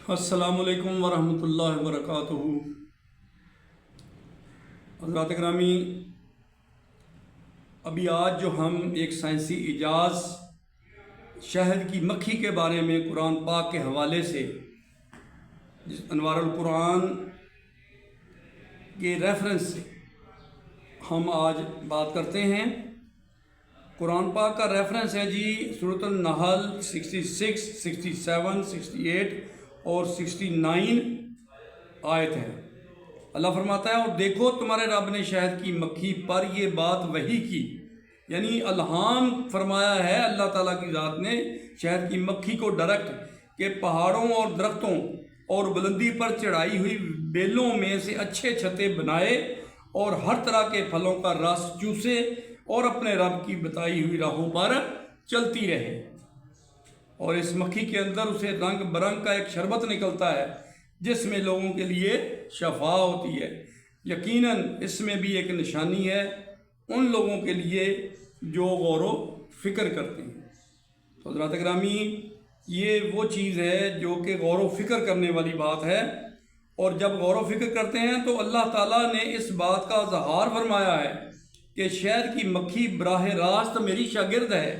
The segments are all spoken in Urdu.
السلام علیکم ورحمۃ اللہ وبرکاتہ۔ حضرات گرامی، ابھی آج جو ہم ایک سائنسی ایجاز شہد کی مکھی کے بارے میں قرآن پاک کے حوالے سے انوار القرآن کے ریفرنس سے ہم آج بات کرتے ہیں۔ قرآن پاک کا ریفرنس ہے جی سورۃ النحل 66، 67، 68 اور 69 آیت ہے۔ اللہ فرماتا ہے، اور دیکھو تمہارے رب نے شہد کی مکھی پر یہ بات وحی کی، یعنی الہام فرمایا ہے اللہ تعالیٰ کی ذات نے شہد کی مکھی کو ڈائریکٹ کہ پہاڑوں اور درختوں اور بلندی پر چڑھائی ہوئی بیلوں میں سے اچھے چھتے بنائے اور ہر طرح کے پھلوں کا رس چوسے اور اپنے رب کی بتائی ہوئی راہوں پر چلتی رہے۔ اور اس مکھی کے اندر اسے رنگ برنگ کا ایک شربت نکلتا ہے جس میں لوگوں کے لیے شفا ہوتی ہے۔ یقیناً اس میں بھی ایک نشانی ہے ان لوگوں کے لیے جو غور و فکر کرتے ہیں۔ تو حضرات گرامی، یہ وہ چیز ہے جو کہ غور و فکر کرنے والی بات ہے، اور جب غور و فکر کرتے ہیں تو اللہ تعالیٰ نے اس بات کا اظہار فرمایا ہے کہ شہد کی مکھی براہ راست میری شاگرد ہے،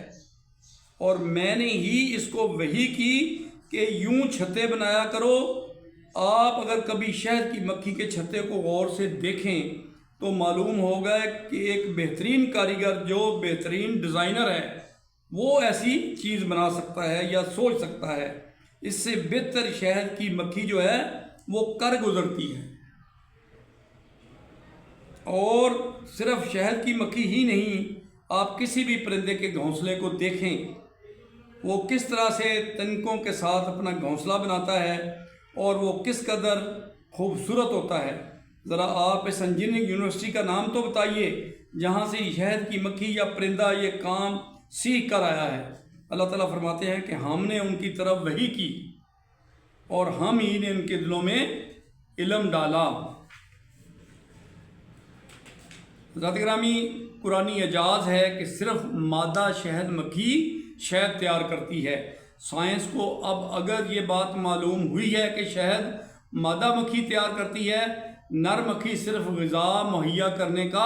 اور میں نے ہی اس کو وحی کی کہ یوں چھتے بنایا کرو۔ آپ اگر کبھی شہد کی مکھی کے چھتے کو غور سے دیکھیں تو معلوم ہوگا کہ ایک بہترین کاریگر جو بہترین ڈیزائنر ہے وہ ایسی چیز بنا سکتا ہے یا سوچ سکتا ہے۔ اس سے بہتر شہد کی مکھی جو ہے وہ کر گزرتی ہے۔ اور صرف شہد کی مکھی ہی نہیں، آپ کسی بھی پرندے کے گھونسلے کو دیکھیں، وہ کس طرح سے تنکوں کے ساتھ اپنا گھونسلہ بناتا ہے اور وہ کس قدر خوبصورت ہوتا ہے۔ ذرا آپ اس انجینئرنگ یونیورسٹی کا نام تو بتائیے جہاں سے شہد کی مکھی یا پرندہ یہ کام سیکھ کر آیا ہے۔ اللہ تعالیٰ فرماتے ہیں کہ ہم نے ان کی طرف وحی کی اور ہم ہی نے ان کے دلوں میں علم ڈالا۔ حضرات گرامی، قرآنی اعجاز ہے کہ صرف مادہ شہد مکھی شہد تیار کرتی ہے۔ سائنس کو اب اگر یہ بات معلوم ہوئی ہے کہ شہد مادہ مکھی تیار کرتی ہے، نر مکھی صرف غذا مہیا کرنے کا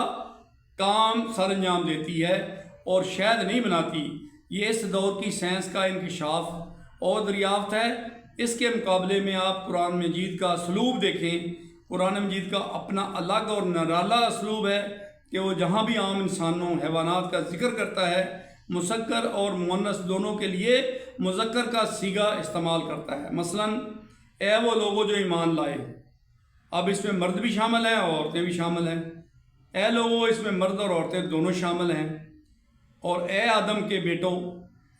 کام سر انجام دیتی ہے اور شہد نہیں بناتی، یہ اس دور کی سائنس کا انکشاف اور دریافت ہے۔ اس کے مقابلے میں آپ قرآن مجید کا اسلوب دیکھیں۔ قرآن مجید کا اپنا الگ اور نرالا اسلوب ہے کہ وہ جہاں بھی عام انسانوں حیوانات کا ذکر کرتا ہے، مذکر اور مؤنث دونوں کے لیے مذکر کا صیغہ استعمال کرتا ہے۔ مثلا، اے وہ لوگوں جو ایمان لائے، اب اس میں مرد بھی شامل ہیں اور عورتیں بھی شامل ہیں۔ اے لوگوں، اس میں مرد اور عورتیں دونوں شامل ہیں۔ اور اے آدم کے بیٹوں،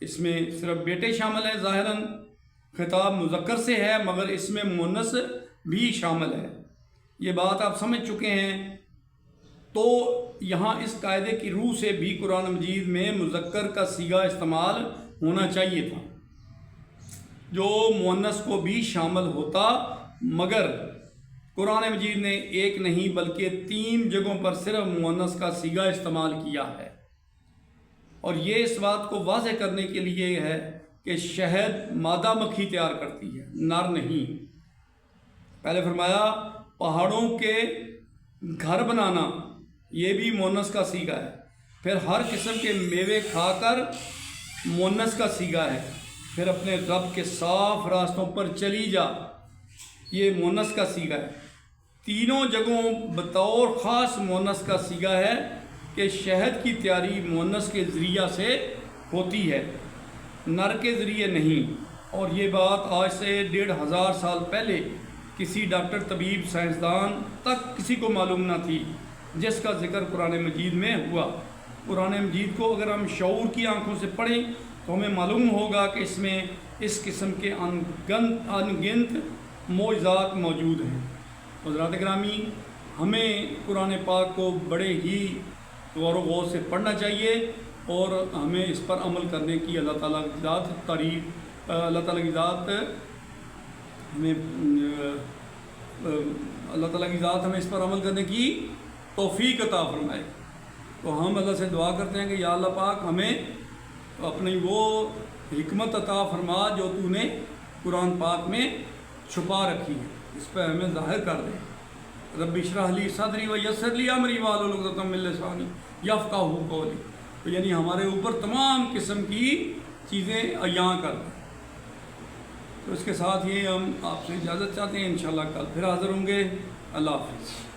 اس میں صرف بیٹے شامل ہیں۔ ظاہراً خطاب مذکر سے ہے مگر اس میں مؤنث بھی شامل ہے۔ یہ بات آپ سمجھ چکے ہیں۔ تو یہاں اس قاعدے کی روح سے بھی قرآن مجید میں مذکر کا صیغہ استعمال ہونا چاہیے تھا جو مؤنث کو بھی شامل ہوتا، مگر قرآن مجید نے ایک نہیں بلکہ 3 جگہوں پر صرف مؤنث کا صیغہ استعمال کیا ہے، اور یہ اس بات کو واضح کرنے کے لیے ہے کہ شہد مادہ مکھی تیار کرتی ہے، نر نہیں۔ پہلے فرمایا پہاڑوں کے گھر بنانا، یہ بھی مؤنث کا صیغہ ہے۔ پھر ہر قسم کے میوے کھا کر، مؤنث کا صیغہ ہے۔ پھر اپنے رب کے صاف راستوں پر چلی جا، یہ مؤنث کا صیغہ ہے۔ تینوں جگہوں بطور خاص مؤنث کا صیغہ ہے کہ شہد کی تیاری مؤنث کے ذریعہ سے ہوتی ہے، نر کے ذریعے نہیں۔ اور یہ بات آج سے 1500 سال پہلے کسی ڈاکٹر، طبیب، سائنسدان تک کسی کو معلوم نہ تھی جس کا ذکر قرآن مجید میں ہوا۔ قرآن مجید کو اگر ہم شعور کی آنکھوں سے پڑھیں تو ہمیں معلوم ہوگا کہ اس میں اس قسم کے انگنت معجزات موجود ہیں۔ حضرات گرامی، ہمیں قرآن پاک کو بڑے ہی غور و غور سے پڑھنا چاہیے اور ہمیں اس پر عمل کرنے کی اللہ تعالیٰ کی ذات ہمیں اس پر عمل کرنے کی توفیق عطا فرمائے۔ تو ہم اللہ سے دعا کرتے ہیں کہ یا اللہ پاک، ہمیں اپنی وہ حکمت عطا فرما جو تو نے قرآن پاک میں چھپا رکھی ہیں، اس پہ ہمیں ظاہر کر دیں۔ رب اشرح لی صدری ویسر لی امری واحلل عقدۃ من لسانی یفقہوا قولی، تو یعنی ہمارے اوپر تمام قسم کی چیزیں عیاں کر دیں۔ تو اس کے ساتھ یہ ہم آپ سے اجازت چاہتے ہیں، انشاءاللہ کل پھر حاضر ہوں گے۔ اللہ حافظ۔